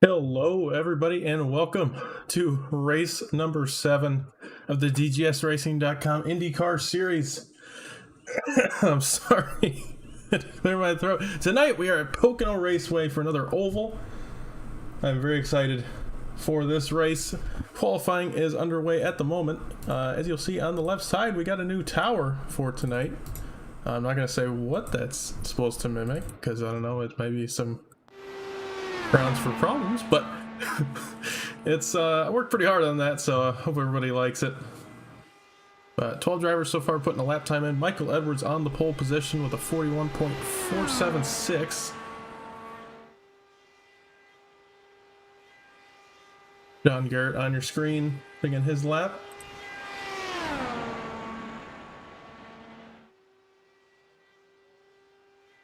Hello, everybody, and welcome to race number 7 of the DGSRacing.com Indycar series. I'm sorry to clear my throat. Tonight we are at Pocono Raceway for another oval. I'm very excited for this race. Qualifying is underway at the moment. As you'll see on the left side, we got a new tower for tonight. I'm not going to say what that's supposed to mimic because I don't know, it might be some grounds for problems, but it's I worked pretty hard on that, so I hope everybody likes it. 12 drivers so far putting a lap time in. Michael Edwards on the pole position with a 41.476. John Garrett on your screen picking his lap.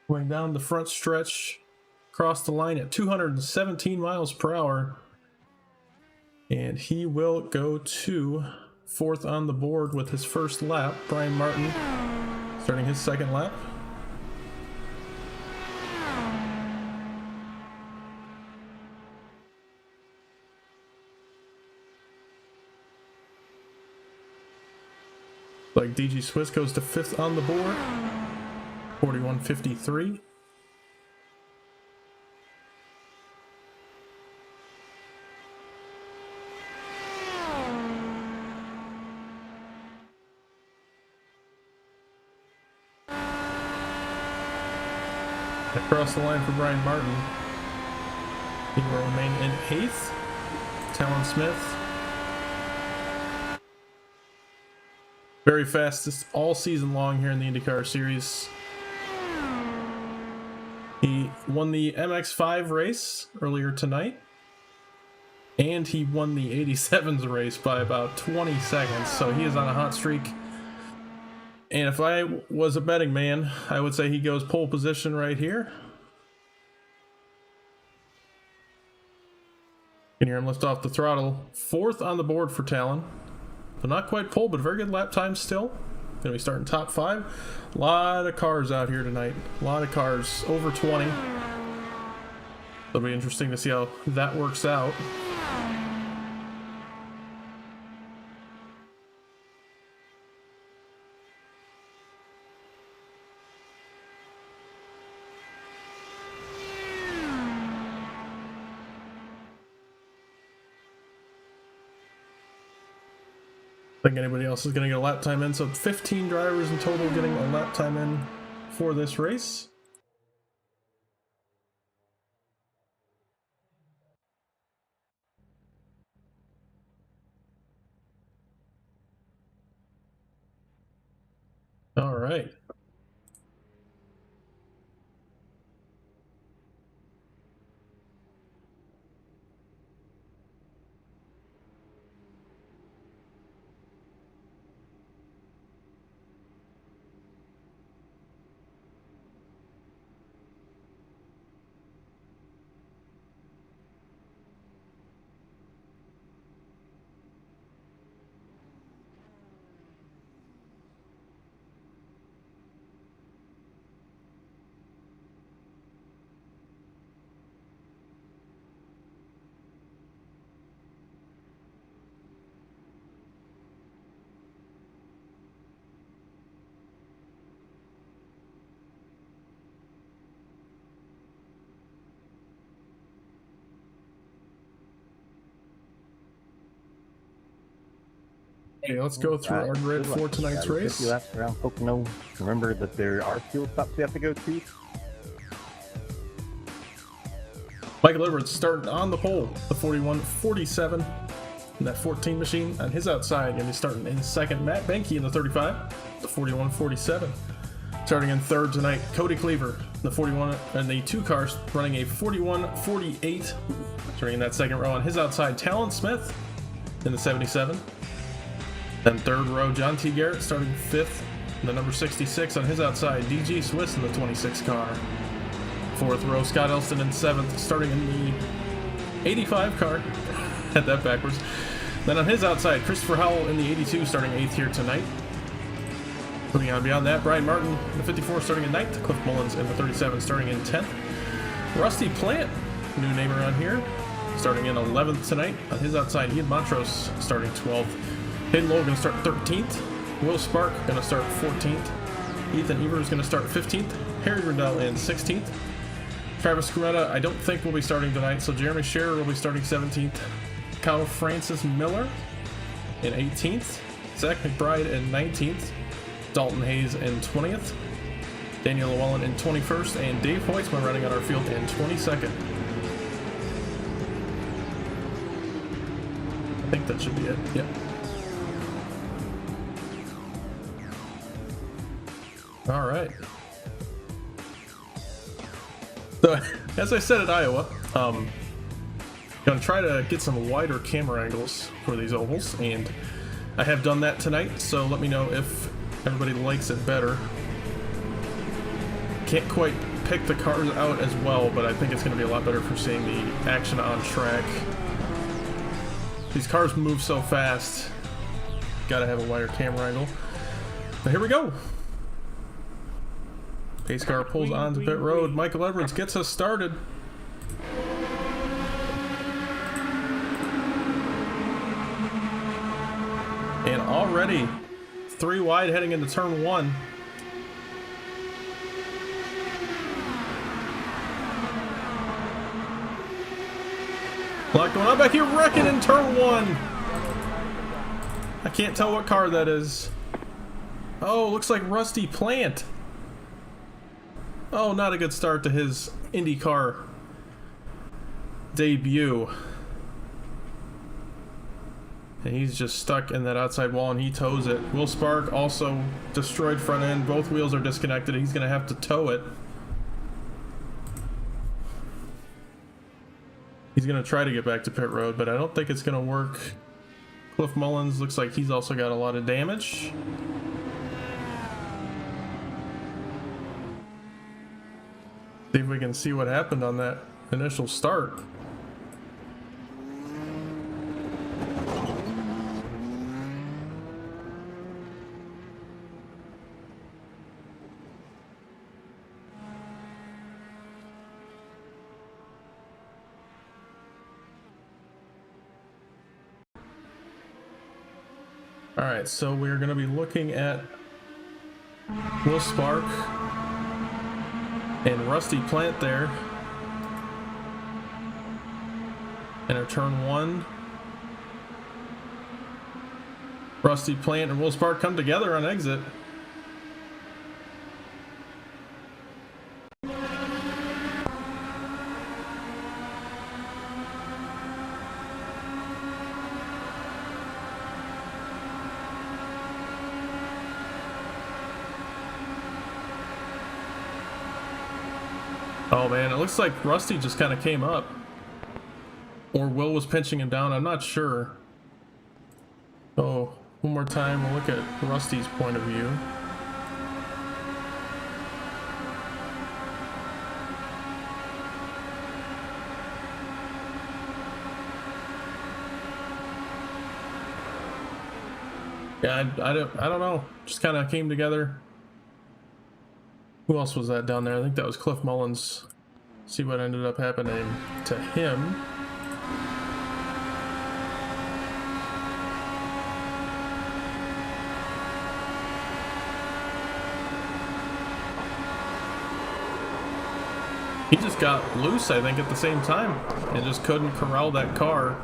Going down the front stretch, across the line at 217 miles per hour, and he will go to fourth on the board with his first lap. Brian Martin starting his second lap. Like DG Swiss goes to fifth on the board, 41.53. Across the line for Brian Martin. He will remain in eighth. Talon Smith. Very fastest all season long here in the IndyCar series. He won the MX5 race earlier tonight. And he won the 87s race by about 20 seconds. So he is on a hot streak. And if I was a betting man, I would say he goes pole position right here. You can hear him lift off the throttle. Fourth on the board for Talon. So not quite pole, but very good lap time still. Gonna be starting top 5. A lot of cars out here tonight. A lot of cars, over 20. It'll be interesting to see how that works out. I think anybody else is going to get a lap time in, so 15 drivers in total getting a lap time in for this race. All right. Okay, let's go through our grid for tonight's race. 50 laps around Pocono. Remember that there are fuel stops we have to go to. Michael Edwards starting on the pole, the 41.47. And that 14 machine on his outside, going to be starting in second. Matt Benke in the 35, the 41.47. Starting in third tonight, Cody Cleaver, the 41, and the 2 cars running a 41.48. Starting in that second row on his outside, Talon Smith in the 77. Then third row, John T. Garrett starting fifth. The number 66 on his outside, DG Swiss in the 26 car. Fourth row, Scott Elston in seventh, starting in the 85 car. Had that backwards. Then on his outside, Christopher Howell in the 82, starting eighth here tonight. Moving on beyond that, Brian Martin in the 54, starting in ninth. Cliff Mullins in the 37, starting in 10th. Rusty Plant, new name around here, starting in 11th tonight. On his outside, Ian Montrose starting 12th. Hayden Lowe going to start 13th. Will Spark going to start 14th. Ethan Evers going to start 15th. Harry Rundell in 16th. Travis Scuretta, I don't think will be starting tonight, so Jeremy Scherer will be starting 17th. Kyle Francis Miller in 18th. Zach McBride in 19th. Dalton Hayes in 20th. Daniel Llewellyn in 21st. And Dave Hoytsman running on our field in 22nd. I think that should be it. Yep. All right. So, as I said at Iowa, gonna try to get some wider camera angles for these ovals, and I have done that tonight, so let me know if everybody likes it better. Can't quite pick the cars out as well, but I think it's gonna be a lot better for seeing the action on track. These cars move so fast, gotta have a wider camera angle. But here we go. Pace car pulls onto pit road. Michael Edwards gets us started. And already 3 wide heading into turn 1. A lot going on back here. Wrecking in turn 1. I can't tell what car that is. Oh, looks like Rusty Plant. Oh, not a good start to his IndyCar debut. And he's just stuck in that outside wall and he tows it. Will Spark also destroyed front end. Both wheels are disconnected. He's going to have to tow it. He's going to try to get back to pit road, but I don't think it's going to work. Cliff Mullins looks like he's also got a lot of damage. See if we can see what happened on that initial start. All right, so we're going to be looking at Will Spark and Rusty Plant there. Enter turn 1. Rusty Plant and Will Spark come together on exit. Oh man, it looks like Rusty just kind of came up. Or Will was pinching him down, I'm not sure. Oh, one more time, we'll look at Rusty's point of view. Yeah, I don't know. Just kind of came together. Who else was that down there? I think that was Cliff Mullins. See what ended up happening to him. He just got loose, I think, at the same time and just couldn't corral that car.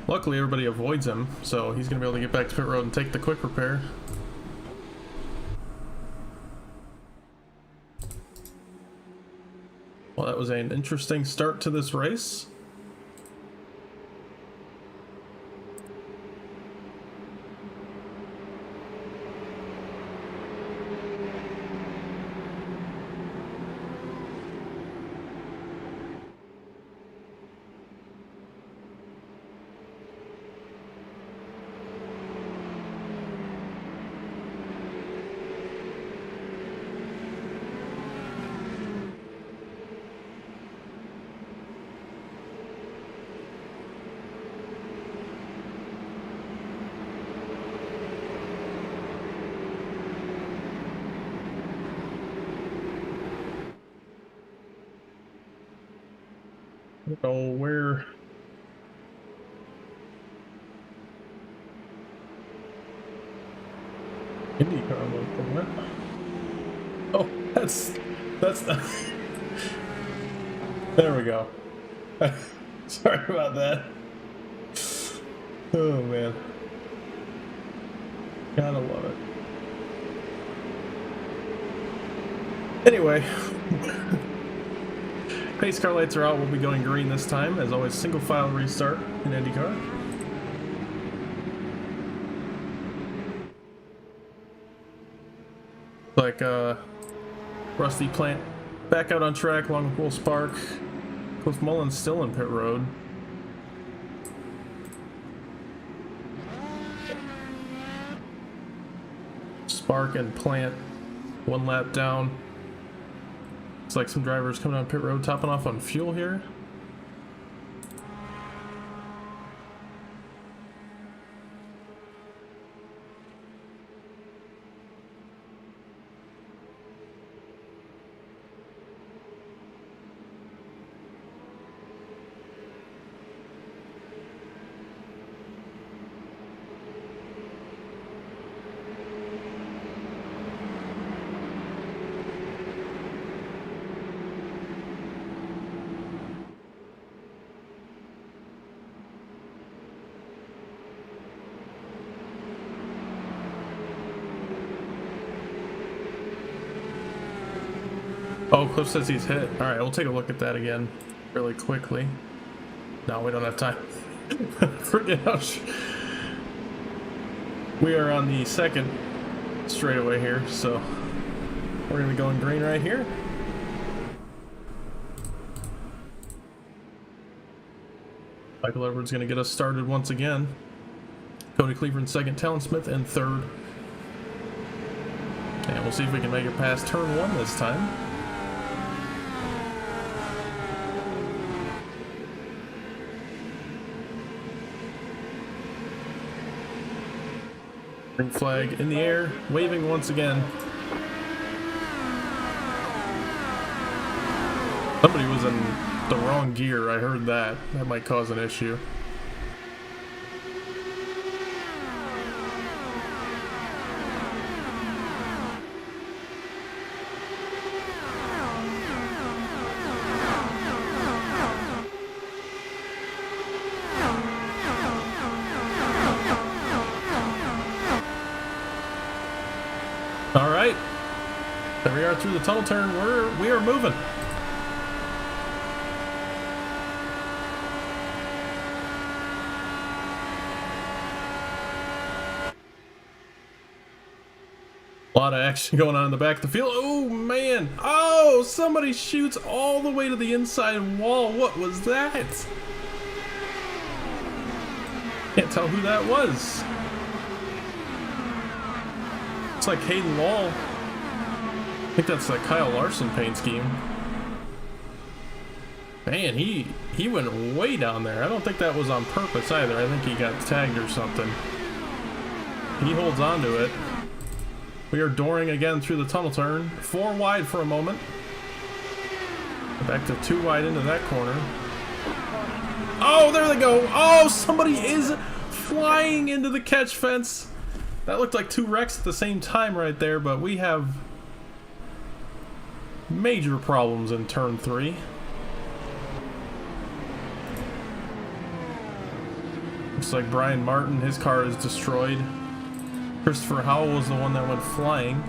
Luckily, everybody avoids him, so he's going to be able to get back to pit road and take the quick repair. Well, that was an interesting start to this race. I don't know where. Indycar local. Oh, that's there we go. Sorry about that. Oh man, gotta love it. Anyway, pace car lights are out. We'll be going green this time. As always, single file restart in IndyCar. Like Rusty Plant back out on track along with Will Spark. Cliff Mullins still in pit road. Spark and Plant one lap down. Looks like some drivers coming on pit road, topping off on fuel here. Oh, Cliff says he's hit. All right, we'll take a look at that again really quickly. No, we don't have time. Forget how we are on the second straightaway here, so we're gonna be going green right here. Michael Edwards gonna get us started once again. Cody Cleveland second, Talon Smith in third. And we'll see if we can make it past turn one this time. Green flag in the air, waving once again. Somebody was in the wrong gear, I heard that. That might cause an issue. All right, there we are through the tunnel turn. We are moving. A lot of action going on in the back of the field. Oh man! Oh, somebody shoots all the way to the inside wall. What was that? Can't tell who that was. It's like Hayden Wall. I think that's like Kyle Larson paint scheme. Man, he went way down there. I don't think that was on purpose either. I think he got tagged or something. He holds on to it. We are dooring again through the tunnel turn. 4 wide for a moment. Back to 2 wide into that corner. Oh, there they go. Oh, somebody is flying into the catch fence. That looked like 2 wrecks at the same time right there, but we have major problems in turn 3. Looks like Brian Martin, his car is destroyed. Christopher Howell was the one that went flying.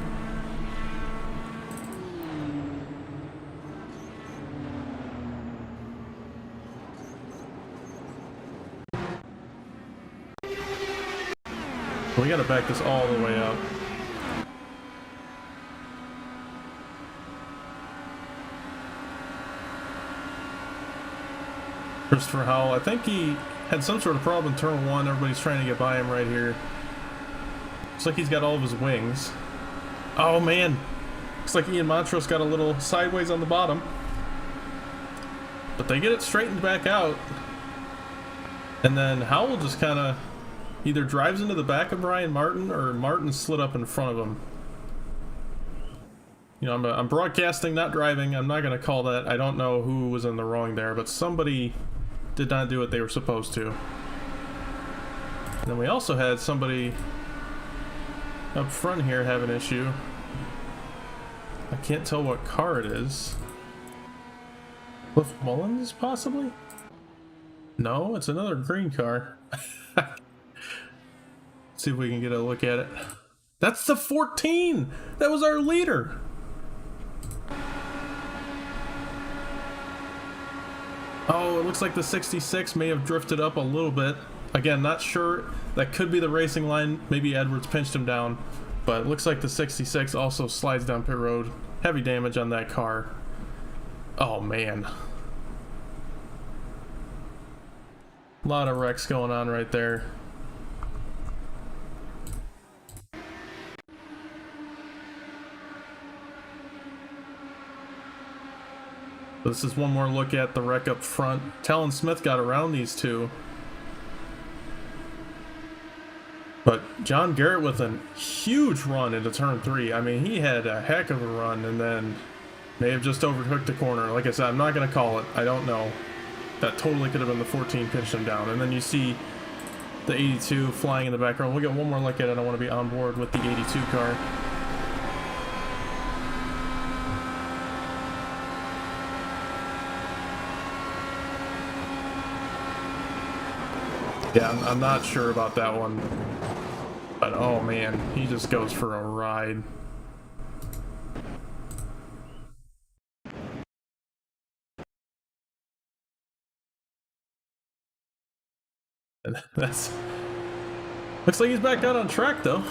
We gotta back this all the way up. Christopher Howell, I think he had some sort of problem in turn 1. Everybody's trying to get by him right here. Looks like he's got all of his wings. Oh man, looks like Ian Montrose got a little sideways on the bottom. But they get it straightened back out. And then Howell just kind of either drives into the back of Brian Martin or Martin slid up in front of him. You know, I'm broadcasting, not driving. I'm not going to call that. I don't know who was in the wrong there, but somebody did not do what they were supposed to. And then we also had somebody up front here have an issue. I can't tell what car it is. Cliff Mullins, possibly? No, it's another green car. See if we can get a look at it. That's the 14! That was our leader! Oh, it looks like the 66 may have drifted up a little bit. Again, not sure. That could be the racing line. Maybe Edwards pinched him down. But it looks like the 66 also slides down pit road. Heavy damage on that car. Oh, man. A lot of wrecks going on right there. This is one more look at the wreck up front. Talon Smith got around these two. But John Garrett with a huge run into turn 3. I mean, he had a heck of a run and then may have just overhooked the corner. Like I said, I'm not going to call it. I don't know. That totally could have been the 14 pinched him down. And then you see the 82 flying in the background. We'll get one more look at it. I want to be on board with the 82 car. Yeah, I'm not sure about that one. But oh man, he just goes for a ride. And that's... Looks like he's back out on track though.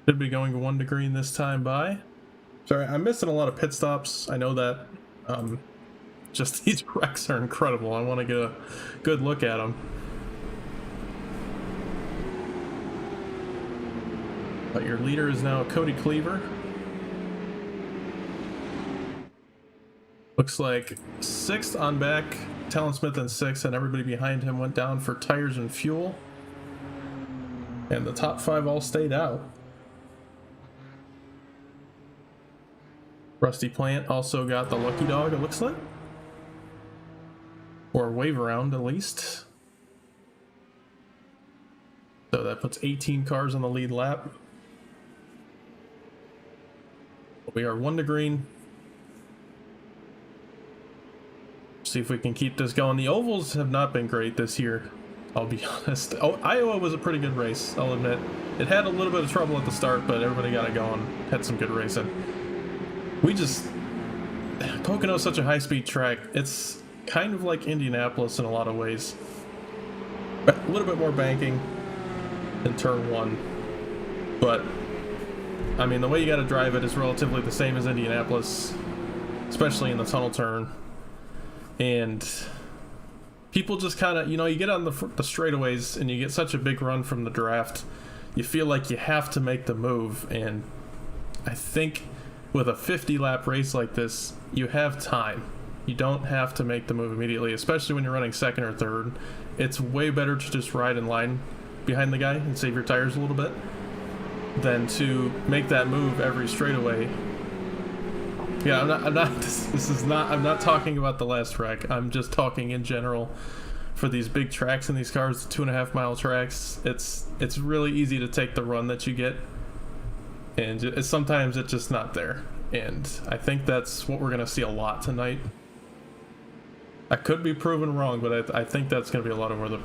Should be going 1 to green this time by. Sorry, I'm missing a lot of pit stops. I know that. Just these wrecks are incredible. I want to get a good look at them. But your leader is now Cody Cleaver. Looks like 6th on back, Talon Smith in 6th, and everybody behind him went down for tires and fuel. And the top 5 all stayed out. Rusty Plant also got the lucky dog, it looks like. Or wave around, at least. So that puts 18 cars on the lead lap. We are 1 to green. See if we can keep this going. The ovals have not been great this year, I'll be honest. Oh, Iowa was a pretty good race, I'll admit. It had a little bit of trouble at the start, but everybody got it going. Had some good racing. We just... Pocono is such a high-speed track. It's kind of like Indianapolis in a lot of ways. A little bit more banking in turn 1. But, I mean, the way you got to drive it is relatively the same as Indianapolis, especially in the tunnel turn. And people just kind of, you know, you get on the straightaways and you get such a big run from the draft, you feel like you have to make the move. And I think with a 50-lap race like this, you have time. You don't have to make the move immediately, especially when you're running 2nd or 3rd. It's way better to just ride in line behind the guy and save your tires a little bit than to make that move every straightaway. Yeah, I'm not talking about the last wreck. I'm just talking in general for these big tracks and these cars, 2.5-mile tracks. It's really easy to take the run that you get, and sometimes it's just not there. And I think that's what we're going to see a lot tonight. I could be proven wrong, but I think that's going to be a lot of where the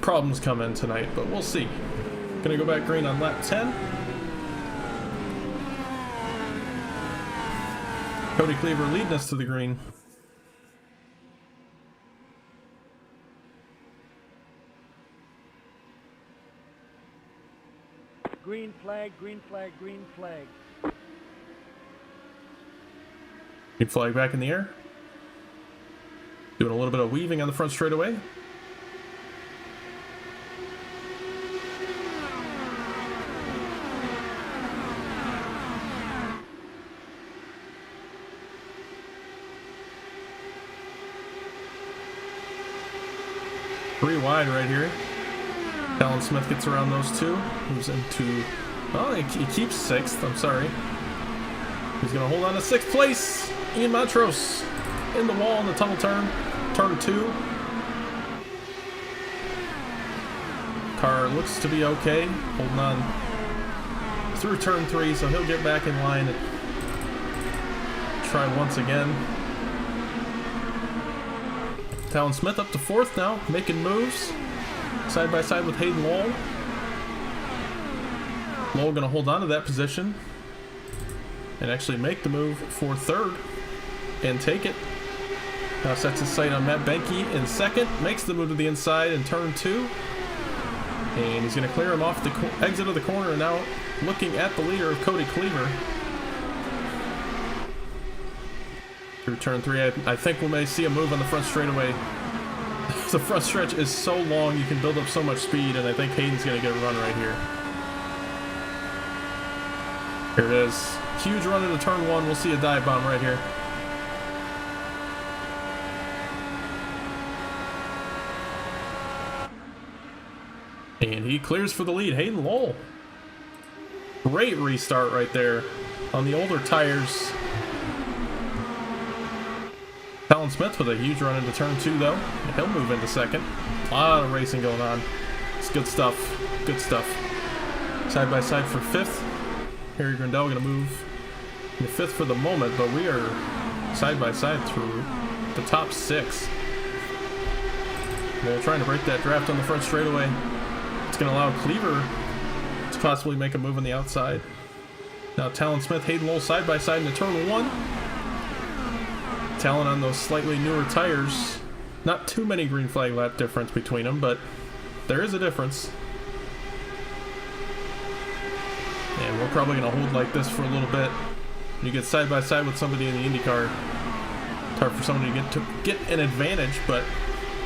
problems come in tonight, but we'll see. Going to go back green on lap 10. Cody Cleaver leading us to the green. Green flag, green flag, green flag. Green flag back in the air. Doing a little bit of weaving on the front straightaway. 3 wide right here. Talon Smith gets around those two. Moves into... Oh, he keeps 6th. I'm sorry. He's going to hold on to 6th place. Ian Montrose in the wall in the tunnel turn. Turn 2. Car looks to be okay. Holding on through turn 3, so he'll get back in line and try once again. Talon Smith up to 4th now, making moves. Side by side with Hayden Lowell. Lowell going to hold on to that position and actually make the move for 3rd and take it. Now sets his sight on Matt Benke in 2nd, makes the move to the inside in turn 2. And he's going to clear him off the exit of the corner, and now looking at the leader of Cody Cleaver. Through turn 3, I think we may see a move on the front straightaway. The front stretch is so long, you can build up so much speed, and I think Hayden's going to get a run right here. Here it is. Huge run into turn 1. We'll see a dive bomb right here. And he clears for the lead. Hayden Lowell. Great restart right there on the older tires. Talon Smith with a huge run into turn 2 though. He'll move into 2nd. A lot of racing going on. It's good stuff. Good stuff. Side by side for 5th. Harry Grindell going to move into 5th for the moment, but we are side by side through the top 6. We're trying to break that draft on the front straightaway. It's going to allow Cleaver to possibly make a move on the outside. Now Talon Smith, Hayden Lowell side by side into turn 1. Talon on those slightly newer tires. Not too many green flag lap difference between them, but there is a difference. And we're probably going to hold like this for a little bit. When you get side by side with somebody in the IndyCar, it's hard for somebody to get an advantage, but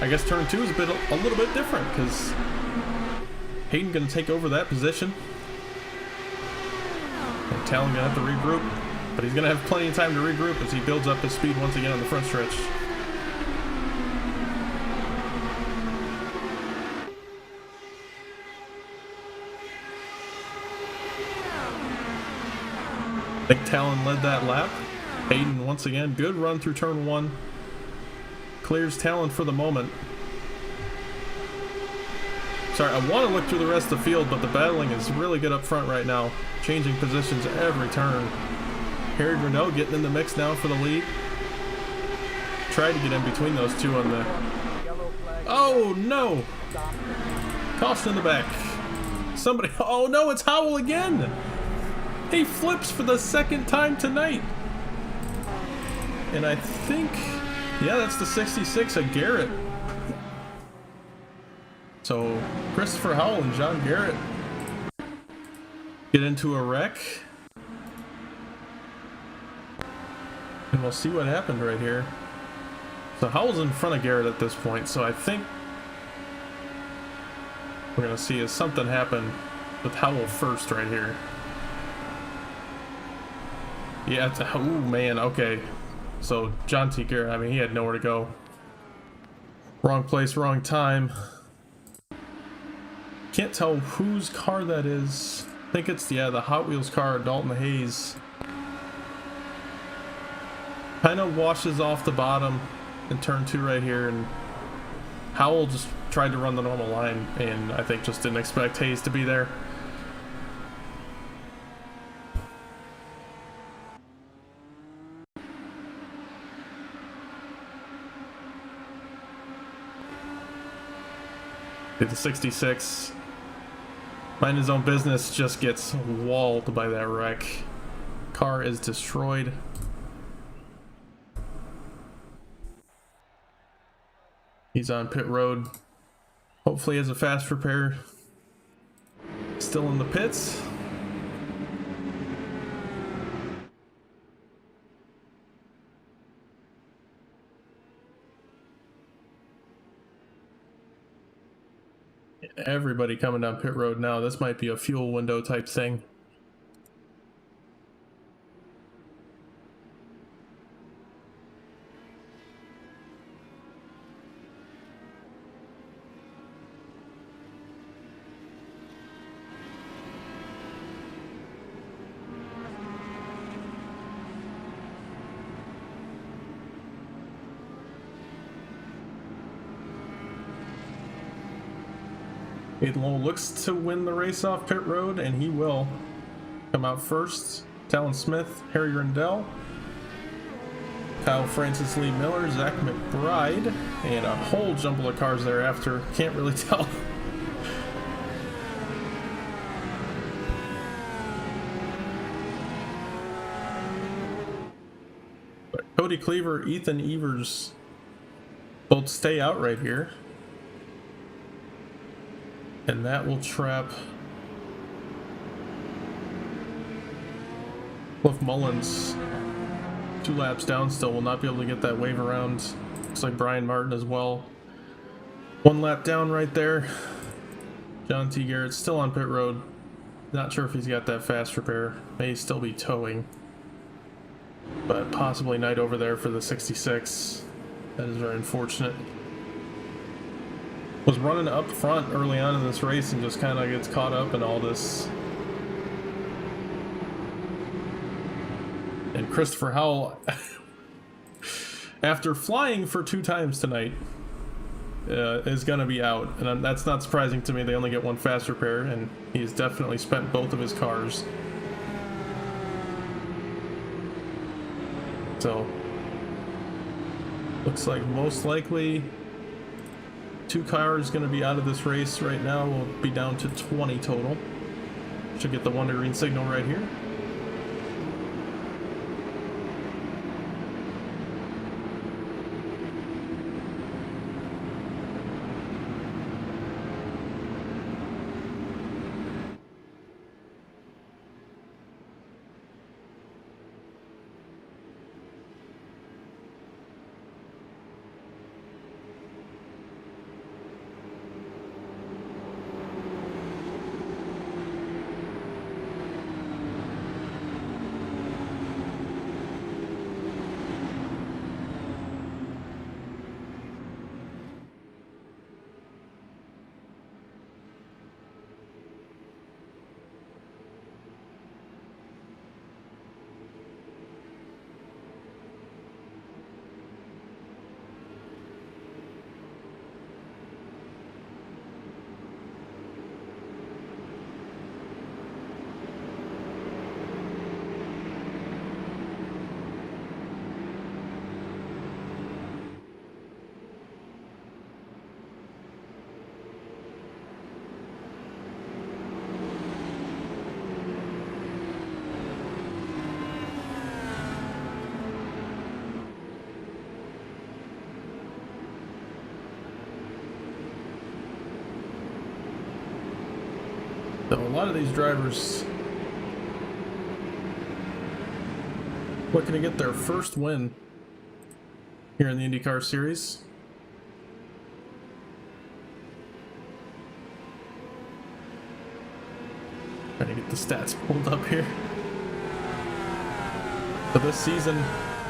I guess turn 2 is a little bit different because Hayden going to take over that position. And Talon going to have to regroup. But he's going to have plenty of time to regroup as he builds up his speed once again on the front stretch. I think Talon led that lap. Hayden once again, good run through turn 1. Clears Talon for the moment. Sorry, I want to look through the rest of the field, but the battling is really good up front right now. Changing positions every turn. Harry Grinnell getting in the mix now for the lead. Tried to get in between those two on the... Oh, no! Caution in the back. Somebody... Oh, no, it's Howell again! He flips for the 2nd time tonight. And I think... Yeah, that's the 66 of Garrett. So, Christopher Howell and John Garrett get into a wreck. And we'll see what happened right here. So Howell's in front of Garrett at this point, so I think we're going to see something happen with Howell first right here. Yeah, oh man, okay. So John T. Garrett, I mean, he had nowhere to go. Wrong place, wrong time. Can't tell whose car that is. I think it's, yeah, the Hot Wheels car, Dalton Hayes. Kind of washes off the bottom in turn 2 right here, and Howell just tried to run the normal line, and I think just didn't expect Hayes to be there. The 66, mind his own business, just gets walled by that wreck. Car is destroyed. He's on pit road. Hopefully has a fast repair. Still in the pits. Everybody coming down pit road now. This might be a fuel window type thing. Aiden Lowe looks to win the race off pit road, and he will come out first. Talon Smith, Harry Rindell, Kyle Francis, Lee Miller, Zach McBride, and a whole jumble of cars thereafter. Can't really tell. But Cody Cleaver, Ethan Evers both stay out right here. And that will trap Cliff Mullins 2 laps down still. Will not be able to get that wave around. Looks like Brian Martin as well. 1 lap down right there. John T. Garrett's still on pit road. Not sure if he's got that fast repair. May still be towing. But possibly night over there for the 66. That is very unfortunate. Was running up front early on in this race and just kind of gets caught up in all this. And Christopher Howell, after flying for 2 times tonight, is going to be out. And that's not surprising to me. They only get 1 fast repair, and he's definitely spent both of his cars. So, looks like most likely 2 cars going to be out of this race right now. We'll be down to 20 total. Should get the Wonder Green signal right here. So a lot of these drivers looking to get their first win here in the IndyCar series. Trying to get the stats pulled up here. So this season,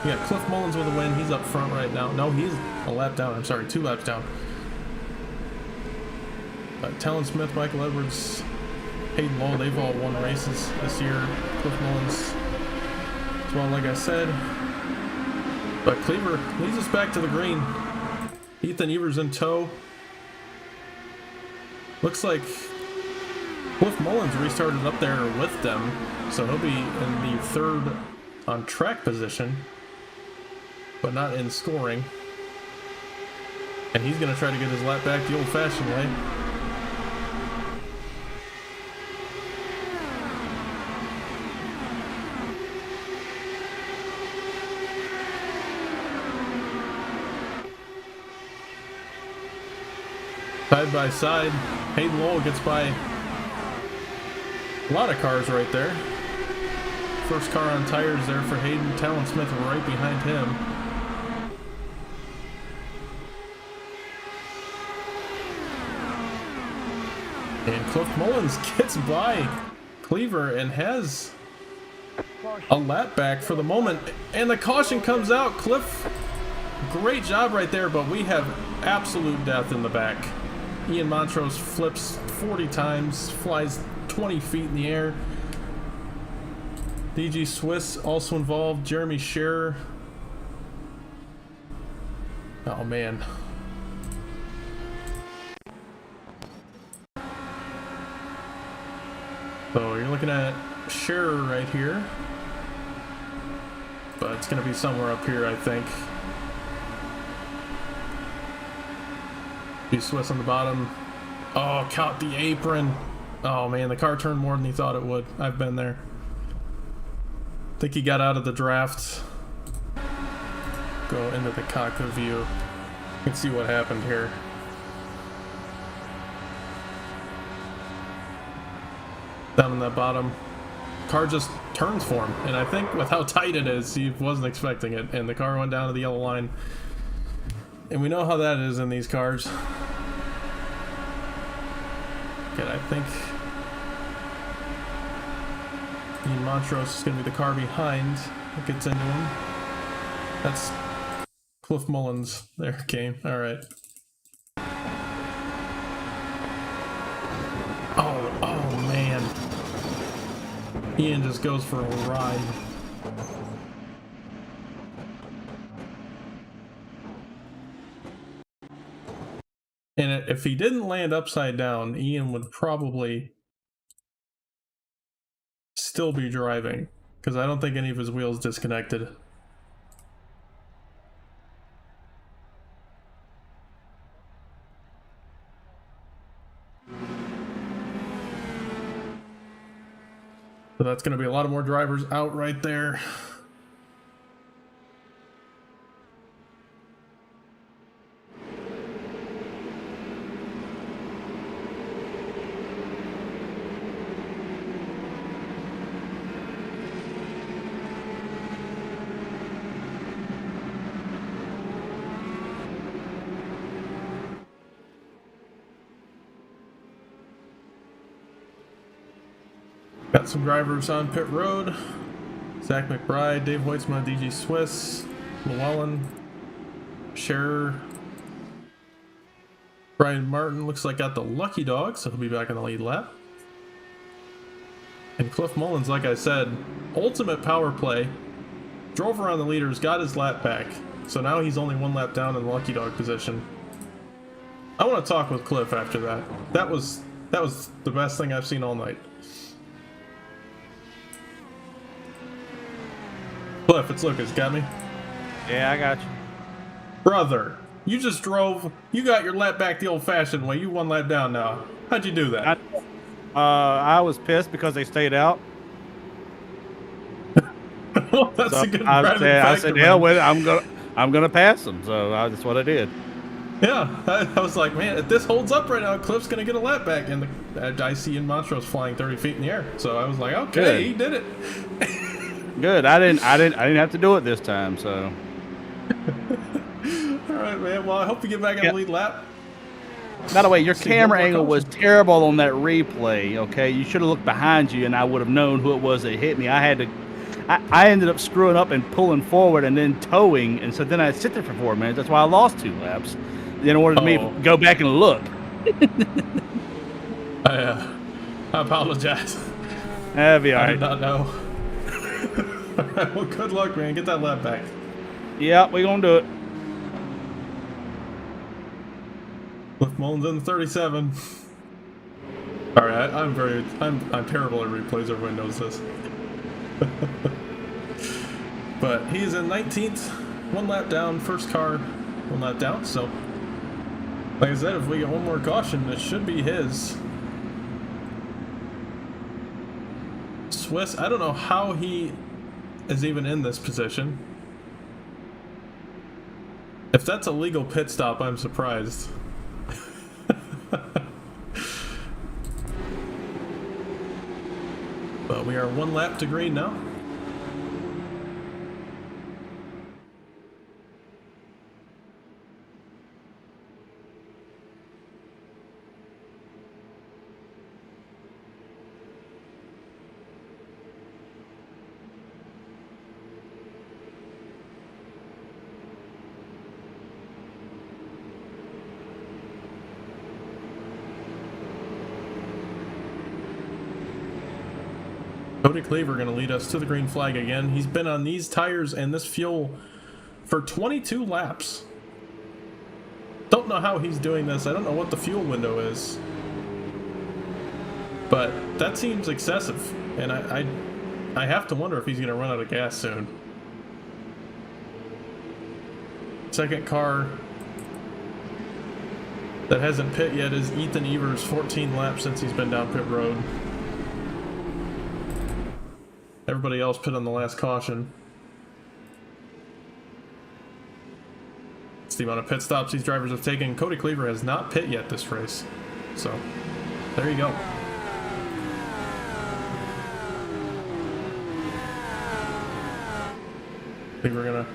we got Cliff Mullins with a win. He's up front right now. No, he's a lap down. I'm sorry, 2 laps down. Talon Smith, Michael Edwards, Hayden Lowe, they've all won races this year. Cliff Mullins as well, like I said. But Cleaver leads us back to the green. Ethan Evers in tow. Looks like Cliff Mullins restarted up there with them, so he'll be in the 3rd on track position, but not in scoring. And he's going to try to get his lap back the old-fashioned way. Side by side, Hayden Lowell gets by a lot of cars right there. First car on tires there for Hayden. Talon Smith right behind him. And Cliff Mullins gets by Cleaver and has a lap back for the moment. And the caution comes out. Cliff, great job right there, but we have absolute death in the back. Ian Montrose flips 40 times, flies 20 feet in the air. DG Swiss also involved. Jeremy Scherer. Oh man. So you're looking at Scherer right here. But it's going to be somewhere up here, I think. Be Swiss on the bottom. Oh, caught the apron. Oh man, the car turned more than he thought it would. I've been there. I think he got out of the draft. Go into the cockpit view. You can see what happened here. Down in that bottom. Car just turns for him. And I think with how tight it is, he wasn't expecting it. And the car went down to the yellow line. And we know how that is in these cars. Okay, I think Ian Montrose is going to be the car behind that gets into him. That's Cliff Mullins. There it came. All right. Oh man. Ian just goes for a ride. And if he didn't land upside down, Ian would probably still be driving, because I don't think any of his wheels disconnected. So that's going to be a lot of more drivers out right there. Got some drivers on pit road. Zach McBride, Dave Hoitzman, DG Swiss, Llewellyn, Scherer, Brian Martin looks like got the lucky dog, so he'll be back in the lead lap. And Cliff Mullins, like I said, ultimate power play. Drove around the leaders, got his lap back. So now he's only one lap down in the lucky dog position. I want to talk with Cliff after that. That was the best thing I've seen all night. Cliff, it's Lucas. Got me? Yeah, I got you. Brother, you just drove. You got your lap back the old-fashioned way. You one lap down now. How'd you do that? I was pissed because they stayed out. Well, that's So a good I said, hell with it. I'm gonna pass them. So that's what I did. Yeah, I was like, man, if this holds up right now, Cliff's gonna get a lap back, and I see in Montrose flying 30 feet in the air. So I was like, okay, Good. he did it. Good. I didn't have to do it this time. So. All right, man. Well, I hope you get back on the lead lap. By the way, your See, camera one more angle was caution. terrible on that replay. Okay, you should have looked behind you, and I would have known who it was that hit me. I ended up screwing up and pulling forward and then towing, and so then I sit there for 4 minutes. That's why I lost 2 laps. In order for me to go back and look. I apologize. That'd be all I right. did not know. All right, well, good luck, man. Get that lap back. Yeah, we're gonna do it. Cliff Mullins in the 37. All right, I'm terrible at replays. Everyone knows this. But he's in 19th, 1 lap down, first car, 1 lap down. So, like I said, if we get one more caution, it should be his. Swiss, I don't know how he is even in this position. If that's a legal pit stop, I'm surprised. But we are 1 lap to green now. Cody Cleaver going to lead us to the green flag again. He's been on these tires and this fuel for 22 laps. Don't know how he's doing this. I don't know what the fuel window is. But that seems excessive, and I have to wonder if he's going to run out of gas soon. Second car that hasn't pit yet is Ethan Evers, 14 laps since he's been down pit road. Everybody else pit on the last caution. It's the amount of pit stops these drivers have taken. Cody Cleaver has not pit yet this race. So, there you go. I think we're gonna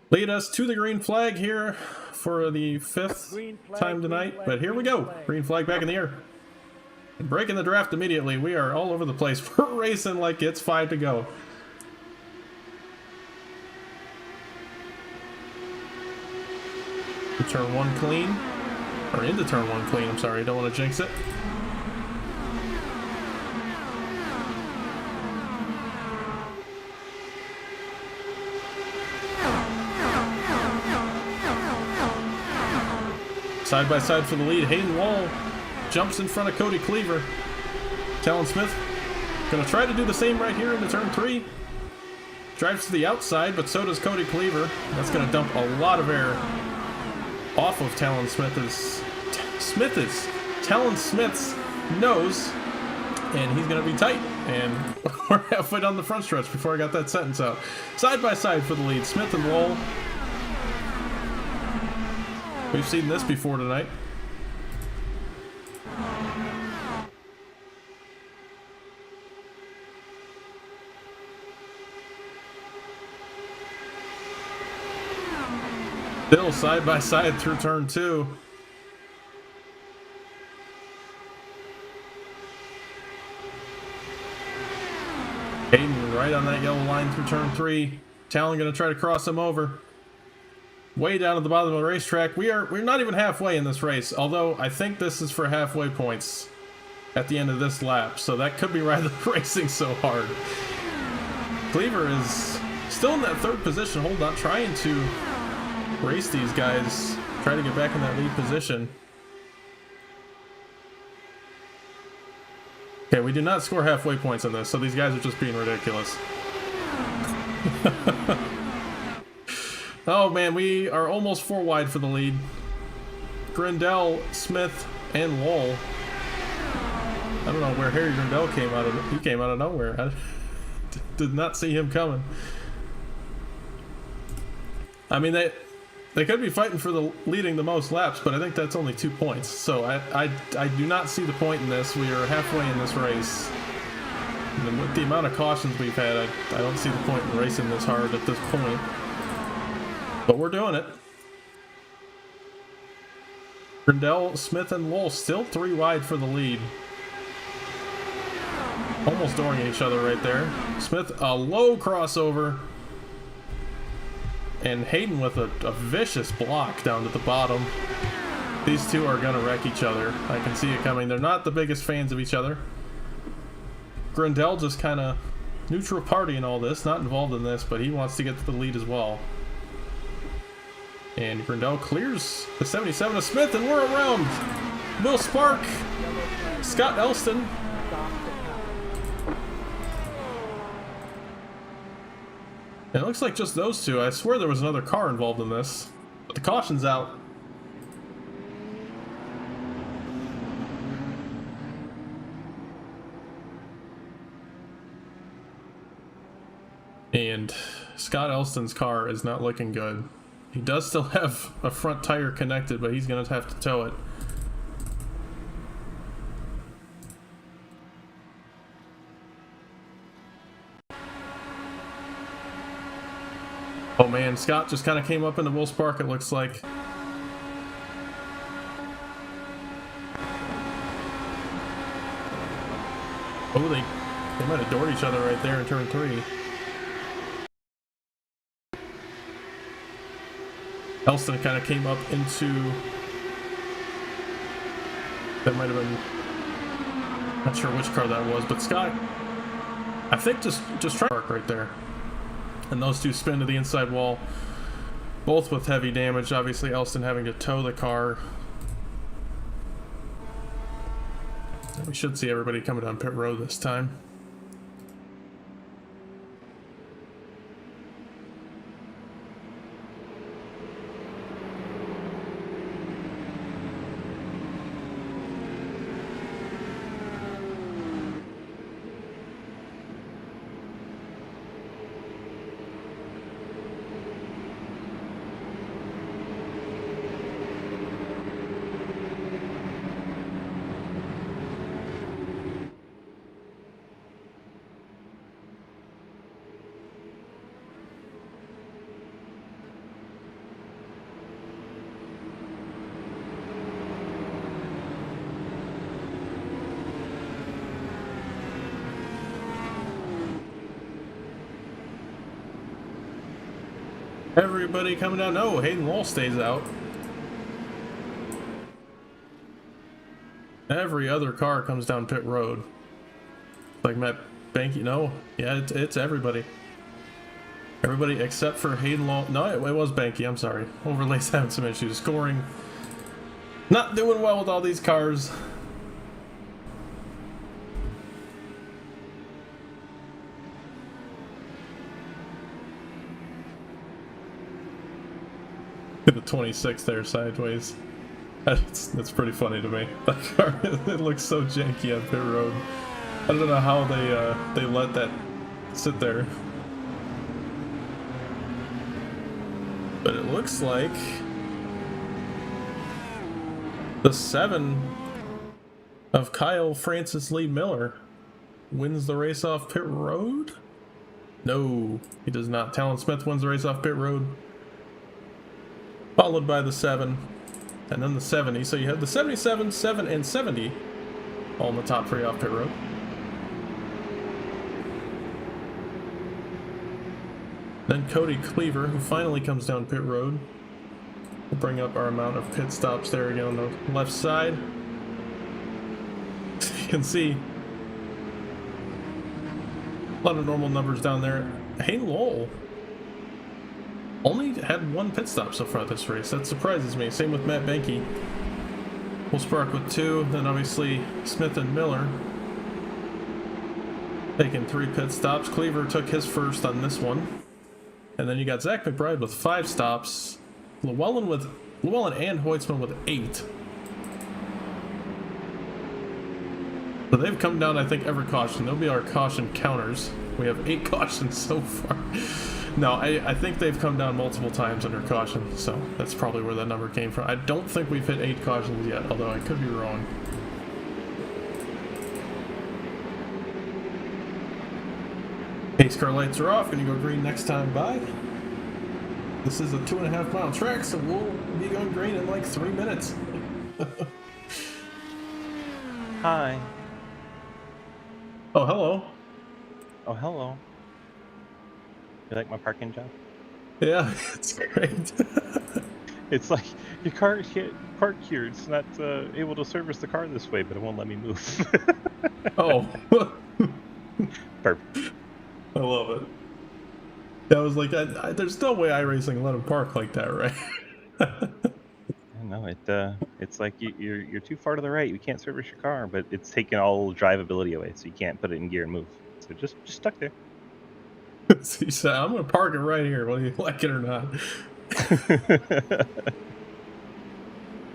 lead us to the green flag here for the fifth time tonight. But here we go. Green flag back in the air. And breaking the draft immediately. We are all over the place. We're racing like it's 5 to go. To turn 1 clean. Or into turn 1 clean, I'm sorry. Don't want to jinx it. Side by side for the lead. Hayden Wall jumps in front of Cody Cleaver. Talon Smith gonna try to do the same right here into turn 3. Drives to the outside, but so does Cody Cleaver. That's gonna dump a lot of air off of Talon Smith's nose, and he's gonna be tight. And we're halfway down the front stretch before I got that sentence out. Side by side for the lead. Smith and Wall. We've seen this before tonight. Still side by side through turn 2. Hayden right on that yellow line through turn 3. Talon gonna try to cross him over. Way down at the bottom of the racetrack. We're not even halfway in this race, although I think this is for halfway points at the end of this lap, so that could be why they're racing so hard. Cleaver is still in that 3rd position, hold on, trying to race these guys, try to get back in that lead position. Okay, we do not score halfway points on this, so these guys are just being ridiculous. Oh man, we are almost 4 wide for the lead. Grindell, Smith, and Wall. I don't know where Harry Grindell came out of. He came out of nowhere. I did not see him coming. I mean, they could be fighting for the leading the most laps, but I think that's only 2 points. So I do not see the point in this. We are halfway in this race. And with the amount of cautions we've had, I don't see the point in racing this hard at this point. But we're doing it. Grindell, Smith, and Wool still 3 wide for the lead. Almost dooring each other right there. Smith, a low crossover. And Hayden with a vicious block down to the bottom. These two are going to wreck each other. I can see it coming. They're not the biggest fans of each other. Grindell just kind of neutral party in all this. Not involved in this, but he wants to get to the lead as well. And Grindell clears the 77 of Smith, and we're around. Will Spark, Scott Elston. And it looks like just those two. I swear there was another car involved in this. But the caution's out. And Scott Elston's car is not looking good. He does still have a front tire connected, but he's going to have to tow it. Oh man, Scott just kind of came up into Will Spark, it looks like. Oh, they might have doored each other right there in turn 3. Elston kind of came up into... That might have been... Not sure which car that was, but Scott, I think just try to park right there. And those two spin to the inside wall, both with heavy damage. Obviously, Elston having to tow the car. We should see everybody coming down pit road this time. Everybody coming down. No, Hayden Wall stays out. Every other car comes down pit road. Like Matt Banky. No, yeah, it's everybody. Everybody except for Hayden Law. No, it was Banky. I'm sorry. Overlay's having some issues. Scoring. Not doing well with all these cars. The 26 there sideways. That's pretty funny to me. That car, it looks so janky on pit road. I don't know how they let that sit there. But it looks like the 7 of Kyle Francis Lee Miller wins the race off pit road? No, he does not. Talon Smith wins the race off pit road. Followed by the 7, and then the 70. So you have the 77, 7, and 70 all in the top 3 off pit road. Then Cody Cleaver, who finally comes down pit road. We'll bring up our amount of pit stops there again on the left side. You can see a lot of normal numbers down there. Hayden Lowell only had 1 pit stop so far this race. That surprises me. Same with Matt Banky. Will Spark with 2. Then obviously Smith and Miller taking 3 pit stops. Cleaver took his first on this one. And then you got Zach McBride with 5 stops. Llewellyn and Hoytsman with 8. So they've come down, I think, every caution. They'll be our caution counters. We have 8 cautions so far. No, I think they've come down multiple times under caution, so that's probably where that number came from. I don't think we've hit 8 cautions yet, although I could be wrong. Pace car lights are off. Gonna go green next time by. This is a 2.5 mile track, so we'll be going green in like 3 minutes. Hi. Oh, hello. Oh, hello. You like my parking job? Yeah, it's great. It's like, your car can't park here. It's not able to service the car this way, but it won't let me move. Oh. Perfect. I love it. That was like, there's no way iRacing let him park like that, right? No, it's like you're too far to the right. You can't service your car, but it's taking all drivability away, so you can't put it in gear and move. So just stuck there. So he said, I'm going to park it right here, whether you like it or not.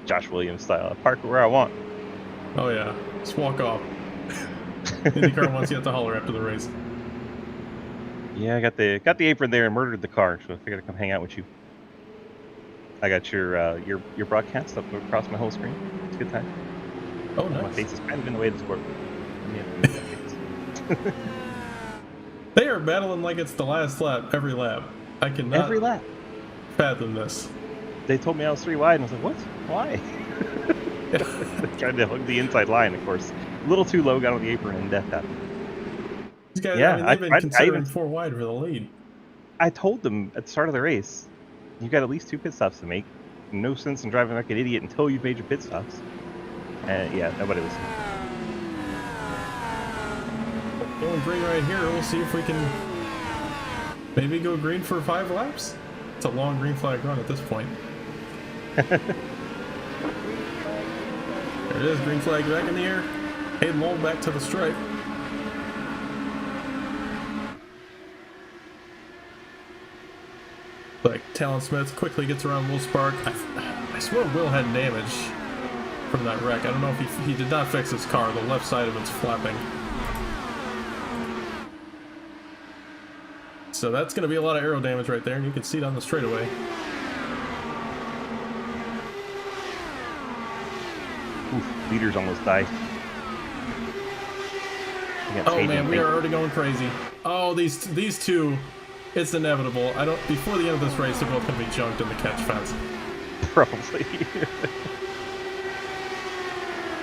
Josh Williams style. I park it where I want. Oh yeah, just walk off. Indycar wants you to holler after the race. Yeah, I got the apron there and murdered the car, so I figured I'd come hang out with you. I got your broadcast up across my whole screen. It's a good time. Oh, nice. My face is kind of in the way of the sport. They are battling like it's the last lap, every lap. I cannot Every lap. fathom this. They told me I was 3 wide, and I was like, what? Why? Trying to hug the inside line, of course. A little too low, got on the apron, and death happened. These guys, Yeah, I mean, they've been I considering even 4 wide for the lead. I told them at the start of the race, you got at least 2 pit stops to make. No sense in driving like an idiot until you've made your pit stops. And yeah, nobody listened. Going green right here. We'll see if we can maybe go green for 5 laps. It's a long green flag run at this point. There it is, green flag back in the air. Hayden Lowell back to the stripe. Like Talon Smith quickly gets around Will Spark. I swear Will had damage from that wreck. I don't know if he did not fix his car. The left side of it's flapping. So that's going to be a lot of aero damage right there, and you can see it on the straightaway. Oof, leaders almost died. Oh man, we are already going crazy. Oh, these two, it's inevitable. Before the end of this race, they're both going to be junked in the catch fence. Probably.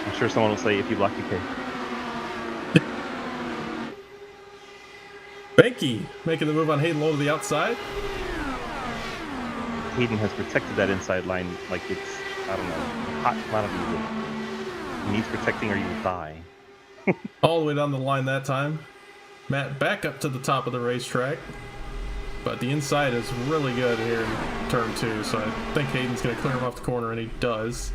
I'm sure someone will say, if you block, you pay. Benke making the move on Hayden Lowe to the outside. Hayden has protected that inside line like it's, I don't know, a hot commodity. He needs protecting or you will die. All the way down the line that time. Matt back up to the top of the racetrack. But the inside is really good here in turn 2, so I think Hayden's going to clear him off the corner, and he does.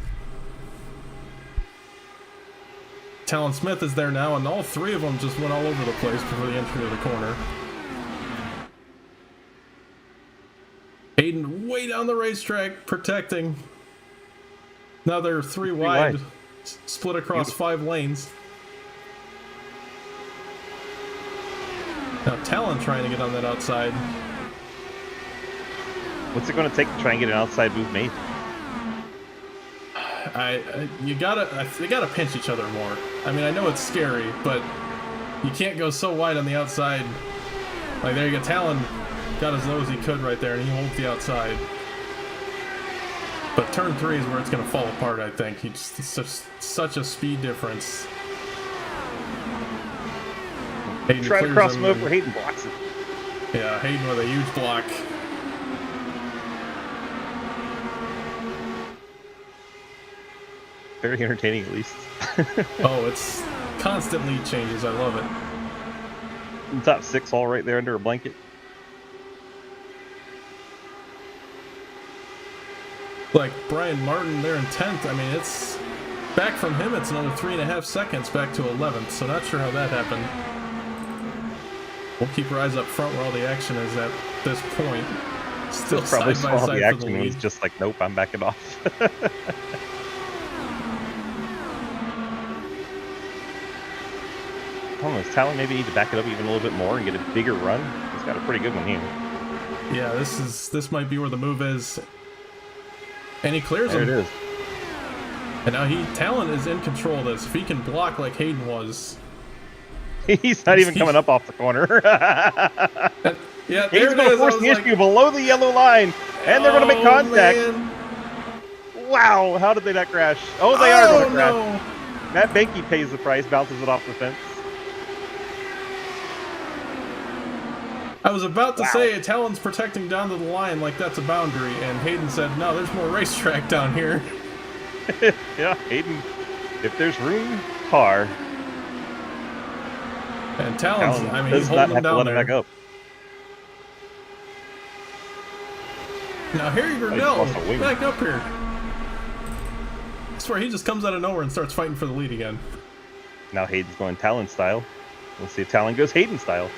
Talon Smith is there now, and all three of them just went all over the place before the entry of the corner. Hayden way down the racetrack, protecting. Now they're three wide, split across 5 lanes. Now Talon trying to get on that outside. What's it going to take to try and get an outside move made? They gotta pinch each other more. I mean, I know it's scary, but you can't go so wide on the outside. Like, there you go. Talon got as low as he could right there, and he holds the outside. But turn 3 is where it's gonna fall apart, I think. It's such a speed difference. Hayden Try to cross him over, and, Hayden blocks it. Yeah, Hayden with a huge block. Very entertaining, at least. Oh, it's constantly changes. I love it. Top 6 all right there under a blanket. Like Brian Martin there in 10th. I mean, it's back from him. It's another 3.5 seconds back to 11th. So not sure how that happened. We'll keep our eyes up front where all the action is at this point. Still Probably side by saw side the for action the and was lead. just like, nope, I'm backing off. I don't know, does Talon maybe need to back it up even a little bit more and get a bigger run? He's got a pretty good one here. Yeah, this might be where the move is. And he clears There him. it is. And now Talon is in control of this. If he can block like Hayden was. He's not even coming up off the corner. Yeah, there Hayden's it going to is. I force was the like, issue below the yellow line, and they're going to make oh, contact. man. Wow, how did they not crash? Oh, they are going to crash. No. Matt Benke pays the price, bounces it off the fence. I was about to say Talon's protecting down to the line like that's a boundary, and Hayden said, no, there's more racetrack down here. Yeah, Hayden, if there's room, car. And Talon's, I mean, does he's not holding him have to down let there. him back up. Now Harry he's Gurnell, lost a wing. back up here. I swear he just comes out of nowhere and starts fighting for the lead again. Now Hayden's going Talon style. We'll see if Talon goes Hayden style.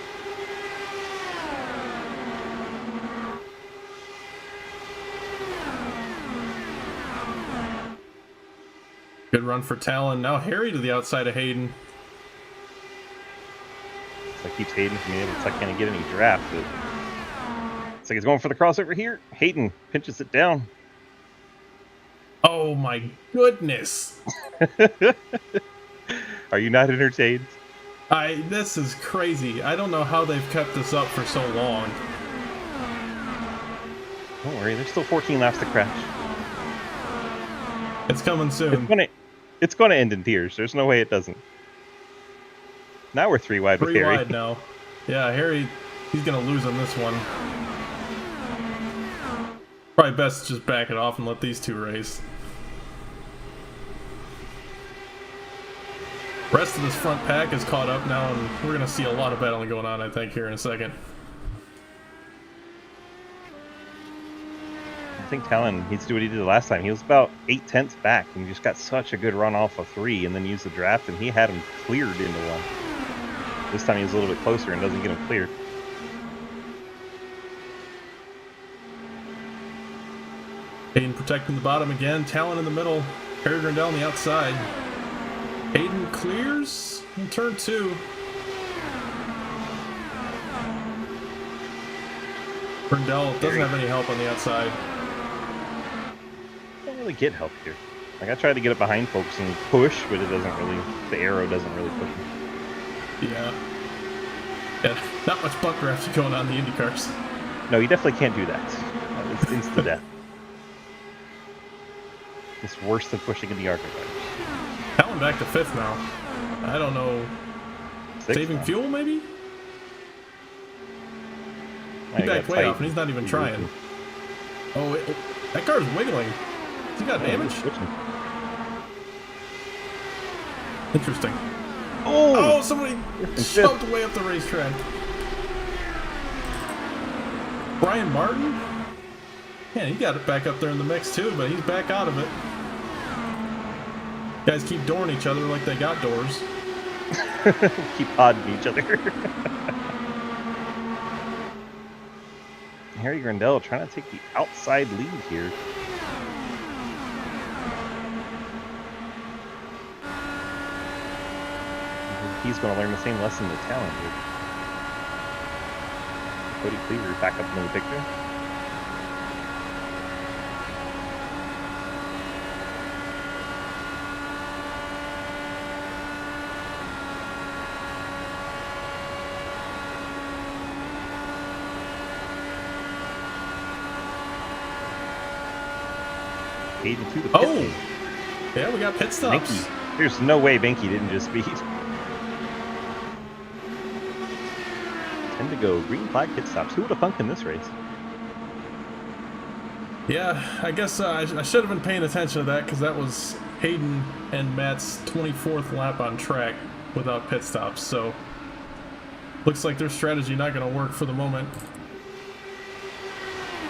Good run for Talon. Now Harry to the outside of Hayden. So that keeps Hayden from being able to kind of get any draft. But it's like he's going for the crossover here. Hayden pinches it down. Oh my goodness. Are you not entertained? This is crazy. I don't know how they've kept this up for so long. Don't worry, there's still 14 laps to crash. It's coming soon. It's going to end in tears. There's no way it doesn't. Now we're 3 wide with 3 Harry. wide now. Yeah, Harry, he's going to lose on this one. Probably best to just back it off and let these two race. Rest of this front pack is caught up now, and we're going to see a lot of battling going on, I think, here in a second. think Talon needs to do what he did last time. He was about 8/10 back and just got such a good run off of 3 and then used the draft, and he had him cleared into 1. This time he was a little bit closer and doesn't get him cleared. Hayden protecting the bottom again. Talon in the middle. Perry Grindel on the outside. Hayden clears in turn 2. Grindel doesn't have any help on the outside. Don't really get help here. Like, I tried to get it behind folks and push, but it doesn't really, the arrow doesn't really push me. Yeah. Yeah, not much buck rafting going on in the IndyCars. No, you definitely can't do that. That is insta death. It's worse than pushing in the archive. Talon back to 5th now. I don't know. 6th Saving now. fuel, maybe? He backed way off, and he's not even trying. Oh, that car's wiggling. Has he got damage? Interesting. Oh, somebody jumped way up the racetrack. Brian Martin? Man, he got it back up there in the mix too, but he's back out of it. Guys keep dooring each other like they got doors. Keep podding each other. Harry Grindel trying to take the outside lead here. He's going to learn the same lesson that Talon did. Cody Cleaver back up in the picture. Hayden to the pit lane. Yeah, we got pit stops. Benke. There's no way Benke didn't just speed. 10 to go. Green flag pit stops. Who would have thunk in this race? Yeah, I guess I should have been paying attention to that because that was Hayden and Matt's 24th lap on track without pit stops. So looks like their strategy not going to work for the moment.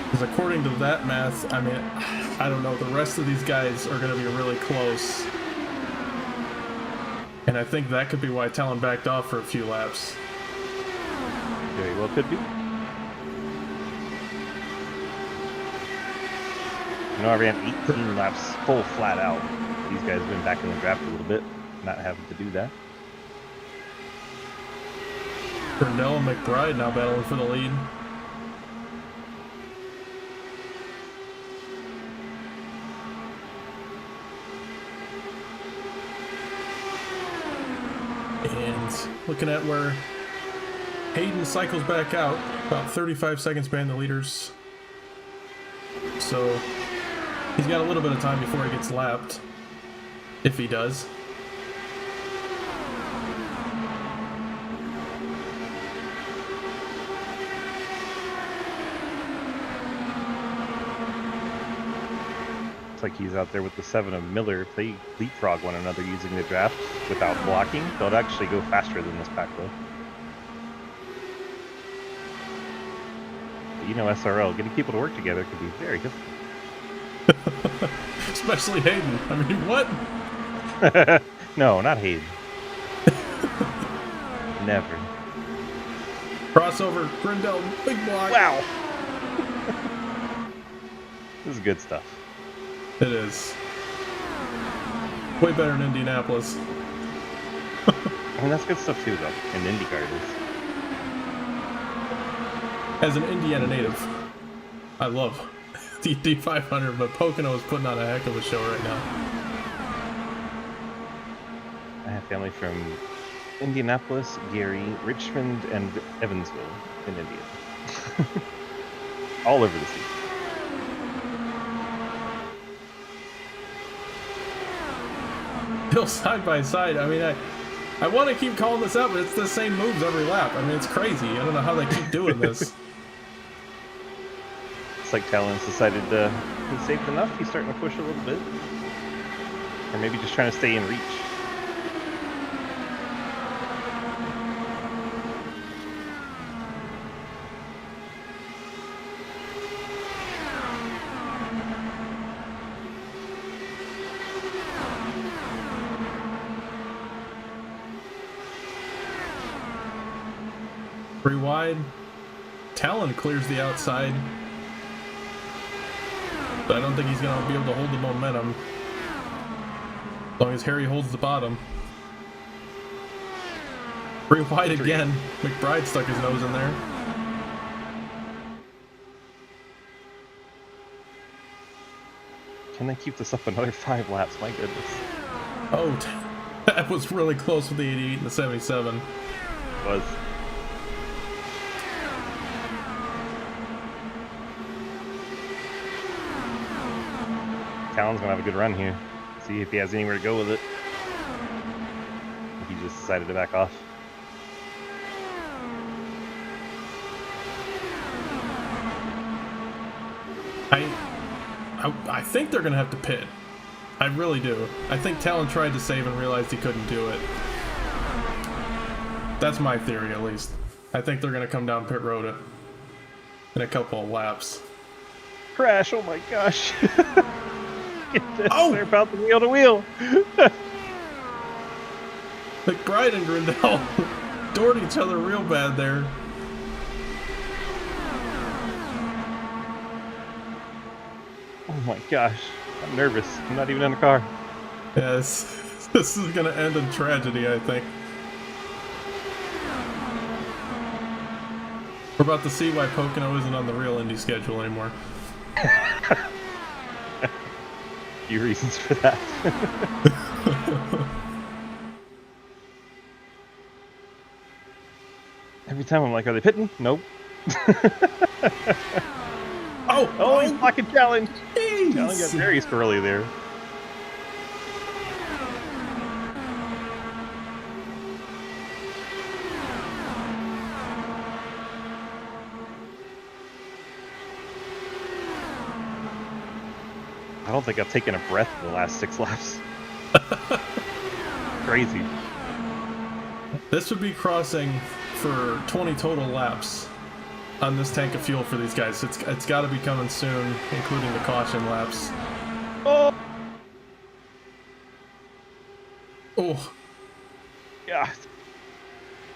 Because according to that math, I mean, I don't know, the rest of these guys are going to be really close. And I think that could be why Talon backed off for a few laps. Very well could be. You know, I ran 18 laps full flat out. These guys have been back in the draft a little bit, not having to do that. Grindel and McBride now battling for the lead. And looking at where Hayden cycles back out, about 35 seconds behind the leaders. So he's got a little bit of time before he gets lapped, if he does. Like he's out there with the 7 of Miller. If they leapfrog one another using the draft without blocking, they'll actually go faster than this pack though. But you know, SRL, getting people to work together can be very difficult. Especially Hayden. I mean, what? No, not Hayden. Never. Crossover, Grindel, big block. Wow. This is good stuff. It is. Way better in Indianapolis. I mean, that's good stuff too, though. And Indycar it is. As an Indiana native, I love the D500, but Pocono is putting on a heck of a show right now. I have family from Indianapolis, Gary, Richmond, and Evansville in India. All over the sea. Still side by side. I mean, I want to keep calling this out, but it's the same moves every lap. I mean, it's crazy. I don't know how they keep doing this. It's like Talon's decided he's safe enough. He's starting to push a little bit. Or maybe just trying to stay in reach. 3 wide. Talon clears the outside. But I don't think he's going to be able to hold the momentum. As long as Harry holds the bottom. 3 wide again. McBride stuck his nose in there. Can they keep this up another 5 laps? My goodness. Oh, that was really close with the 88 and the 77. It was. Talon's gonna have a good run here. See if he has anywhere to go with it. He just decided to back off. I think they're gonna have to pit. I really do. I think Talon tried to save and realized he couldn't do it. That's my theory, at least. I think they're gonna come down pit road in a couple of laps. Crash! Oh my gosh! Get this! Oh! They're about to wheel to wheel. McBride and Grindel doored each other real bad there. Oh my gosh! I'm nervous. I'm not even in the car. Yes, this is gonna end in tragedy, I think. We're about to see why Pocono isn't on the real Indy schedule anymore. Few reasons for that. Every time I'm like, are they pitting? Nope. Oh, he's blocking Talon. Talon got very squirrely there. I don't think I've taken a breath in the last 6 laps. Crazy. This would be crossing for 20 total laps on this tank of fuel for these guys. It's got to be coming soon, including the caution laps. Oh! Oh, Yeah.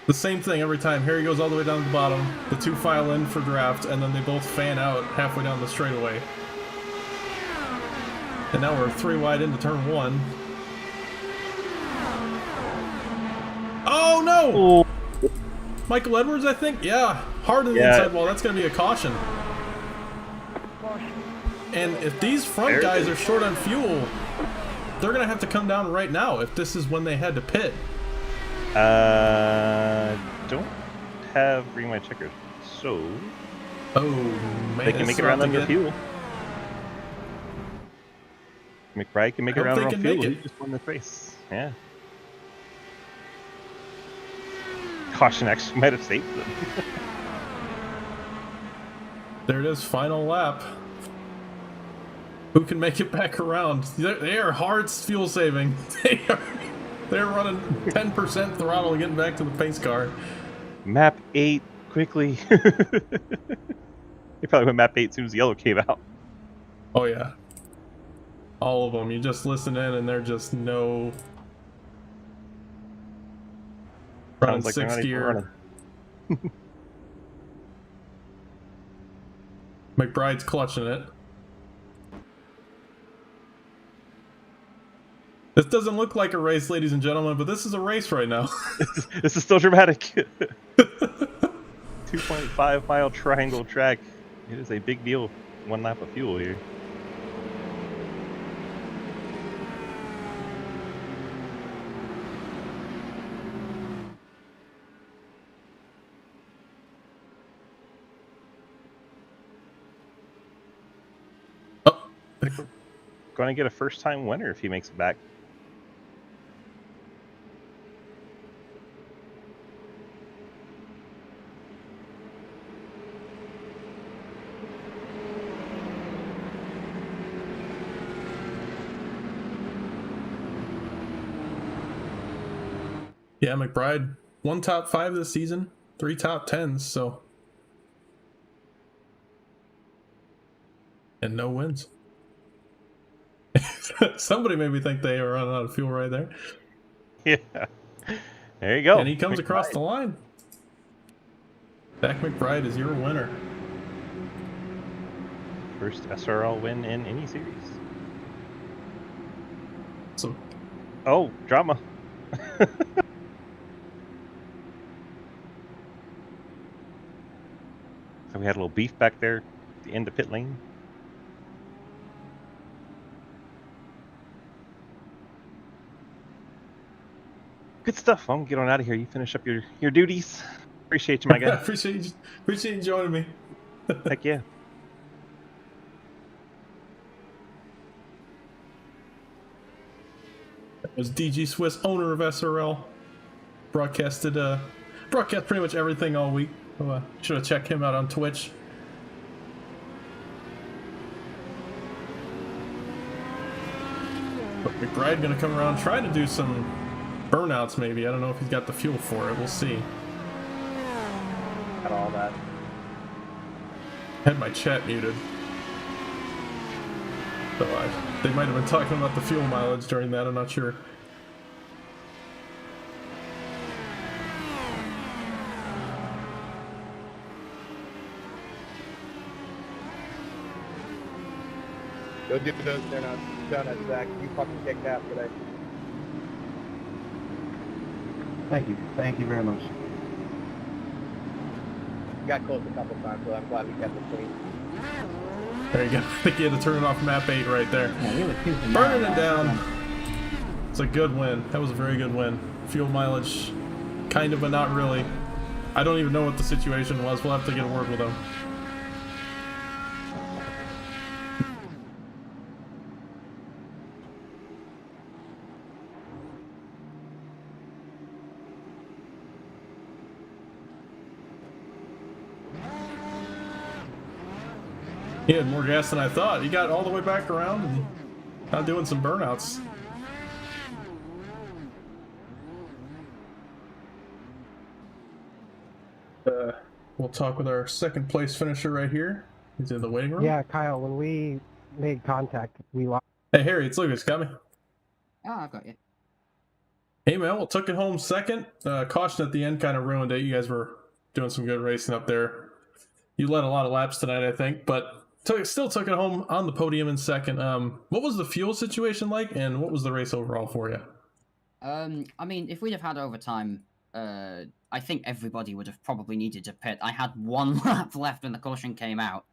the same thing every time. Harry goes all the way down to the bottom. The 2 file in for draft, and then they both fan out halfway down the straightaway. And now we're 3 wide into turn 1. Oh no! Oh. Michael Edwards, I think? Yeah, hard in the inside wall. That's going to be a caution. And if these front guys are short on fuel, they're going to have to come down right now if this is when they had to pit. Don't have green light checkers, so Oh, man. they can make it around under fuel. McBride can make it around on fuel. He just won the race. Yeah. Caution actually might have saved them. There it is, final lap. Who can make it back around? They are hard fuel saving. They're running 10% throttle and getting back to the pace car. Map 8, quickly. They probably went map 8 as soon as the yellow came out. Oh yeah. All of them. You just listen in and they're just no... Running Sounds like 6th gear. running. McBride's clutching it. This doesn't look like a race, ladies and gentlemen, but this is a race right now. This is still dramatic. 2.5 mile triangle track. It is a big deal. 1 lap of fuel here. Oh. Going to get a first time winner if he makes it back. Yeah, McBride, 1 top 5 this season, 3 top 10s, so. And no wins. Somebody made me think they were running out of fuel right there. Yeah. There you go. And he comes across the line. Zach McBride is your winner. First SRL win in any series. So, Oh, drama. So we had a little beef back there at the end of pit lane. Good stuff. I'm gonna get on out of here. You finish up your duties. Appreciate you, my guy. appreciate you joining me. Heck yeah. That was DG Swiss, owner of SRL. Broadcast pretty much everything all week. Should have checked him out on Twitch. But McBride gonna come around, try to do some burnouts maybe. I don't know if he's got the fuel for it. We'll see. Got all that. Had my chat muted. So they might have been talking about the fuel mileage during that, I'm not sure. Go do those donuts, Zach. You fucking kicked ass today. Thank you. Thank you very much. You got close a couple times, so I'm glad we kept it clean. There you go. I think you had to turn it off map 8 right there. Yeah, we were cruising Burning down it down. last It's a good win. That was a very good win. Fuel mileage, kind of, but not really. I don't even know what the situation was. We'll have to get a word with him. He had more gas than I thought. He got all the way back around and now doing some burnouts. We'll talk with our second place finisher right here. He's in the waiting room. Yeah, Kyle, when we made contact, we lost. Hey, Harry, it's Lucas. Got me? Oh, I've got you. Hey, man, well, took it home second. Caution at the end kind of ruined it. You guys were doing some good racing up there. You led a lot of laps tonight, I think, but still took it home on the podium in second. What was the fuel situation like, and what was the race overall for you? I mean, if we'd have had overtime, I think everybody would have probably needed to pit. I had one lap left when the caution came out.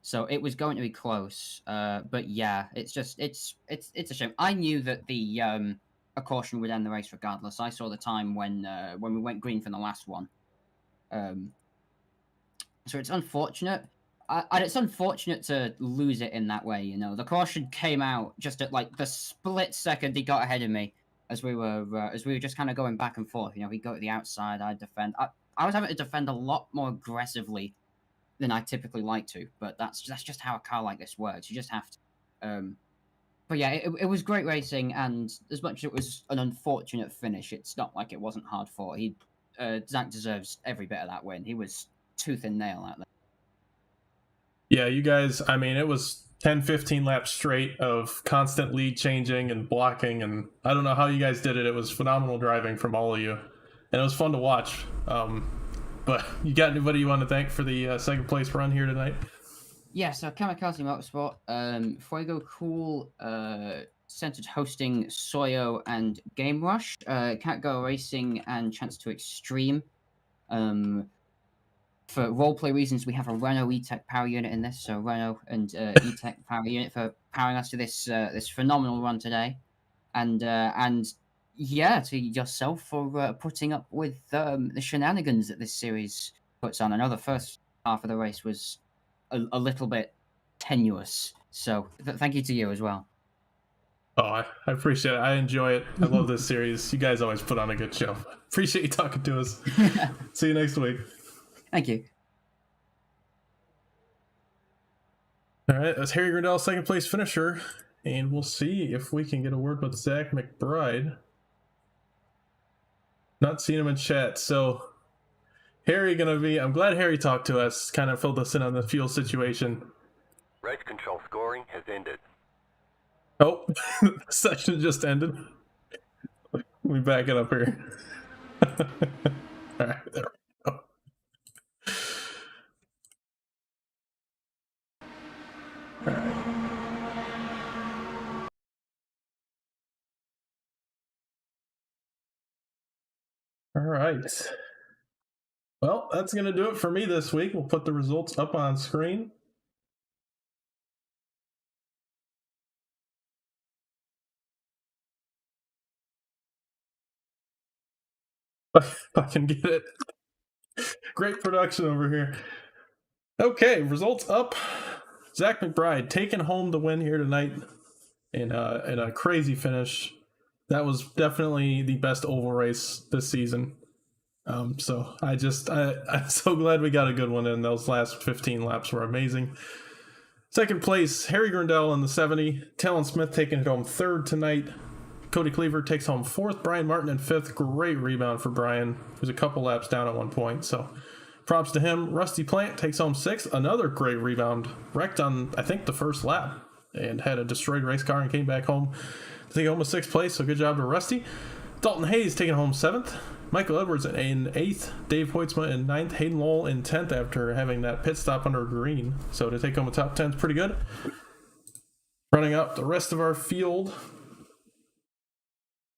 So it was going to be close. But yeah, it's a shame. I knew that a caution would end the race regardless. I saw the time when we went green from the last one. So it's unfortunate. And it's unfortunate to lose it in that way, you know. The caution came out just at like the split second he got ahead of me as we were just kind of going back and forth. You know, he'd go to the outside, I'd defend. I was having to defend a lot more aggressively than I typically like to, but that's just how a car like this works. You just have to. But yeah, it was great racing, and as much as it was an unfortunate finish, it's not like it wasn't hard fought. Zach deserves every bit of that win. He was tooth and nail out there. Yeah, you guys, I mean, it was 10, 15 laps straight of constant lead changing and blocking, and I don't know how you guys did it. It was phenomenal driving from all of you, and it was fun to watch. But you got anybody you want to thank for the second place run here tonight? Yeah, so Kamikaze Motorsport, Fuego Cool, centered hosting Soyo and Game Rush, Cat Go Racing and Chance to Extreme. For roleplay reasons, we have a Renault E-Tech power unit in this, so Renault and E-Tech power unit for powering us to this this phenomenal run today, and yeah, to yourself for putting up with the shenanigans that this series puts on. I know the first half of the race was a little bit tenuous, so thank you to you as well. Oh, I appreciate it. I enjoy it. I love this series. You guys always put on a good show. Appreciate you talking to us. See you next week. Thank you. All right, that's Harry Grindell, second place finisher, and we'll see if we can get a word with Zach McBride. Not seeing him in chat, so Harry I'm glad Harry talked to us, kind of filled us in on the fuel situation. Race control scoring has ended. Oh, the session just ended. Let me back it up here. All right, there we go. All right. All right. Well, that's going to do it for me this week. We'll put the results up on screen. If I can get it. Great production over here. Okay, results up. Zach McBride taking home the win here tonight in a crazy finish. That was definitely the best oval race this season. So I'm so glad we got a good one in. Those last 15 laps were amazing. Second place, Harry Grindell in the 70. Talon Smith taking it home third tonight. Cody Cleaver takes home fourth. Brian Martin in fifth. Great rebound for Brian. He was a couple laps down at one point, so props to him. Rusty Plant takes home sixth. Another great rebound. Wrecked on, I think, the first lap and had a destroyed race car and came back home to take home a sixth place, so good job to Rusty. Dalton Hayes taking home seventh. Michael Edwards in eighth. Dave Hoitzma in ninth. Hayden Lowell in 10th after having that pit stop under green. So to take home a top 10 is pretty good. Running up the rest of our field.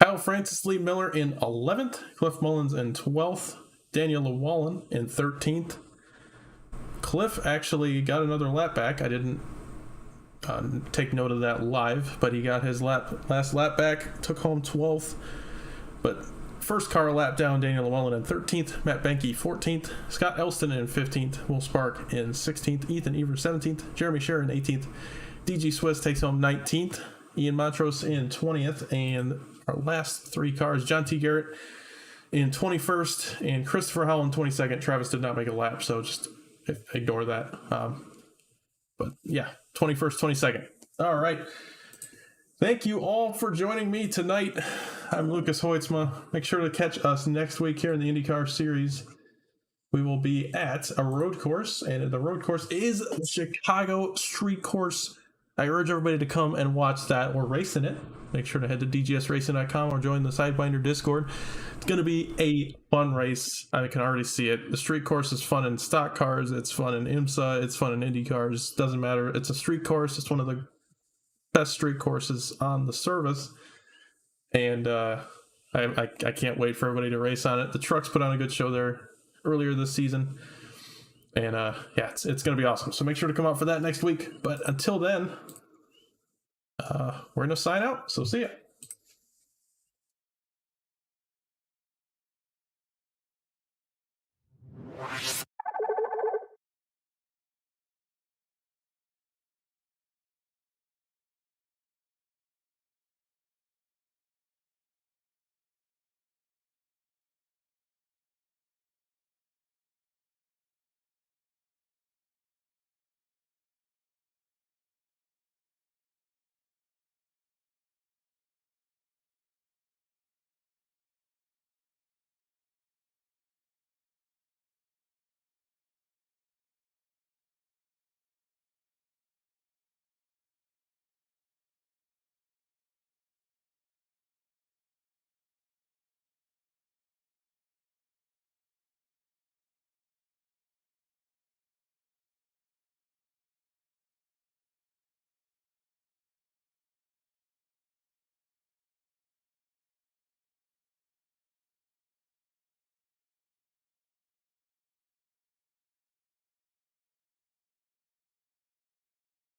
Kyle Francis Lee Miller in 11th. Cliff Mullins in 12th. Daniel Llewellyn in 13th. Cliff actually got another lap back. I didn't take note of that live, but he got his last lap back. Took home 12th. But first car lap down, Daniel Llewellyn in 13th, Matt Benke 14th, Scott Elston in 15th, Will Spark in 16th, Ethan Evers 17th, Jeremy Sharon 18th, DG Swiss takes home 19th, Ian Montrose in 20th, and our last three cars, John T. Garrett in 21st, and Christopher Howell in 22nd. Travis did not make a lap, so just ignore that. But yeah, 21st, 22nd. All right. Thank you all for joining me tonight. I'm Lucas Hoitzma. Make sure to catch us next week here in the IndyCar Series. We will be at a road course, and the road course is the Chicago Street Course. I urge everybody to come and watch that. We're racing it. Make sure to head to dgsracing.com or join the Sidebinder Discord. It's going to be a fun race. I can already see it. The street course is fun in stock cars. It's fun in IMSA. It's fun in Indy cars. Doesn't matter. It's a street course. It's one of the best street courses on the service. And I can't wait for everybody to race on it. The trucks put on a good show there earlier this season. And yeah, it's going to be awesome. So make sure to come out for that next week. But until then, we're going to sign out. So see ya.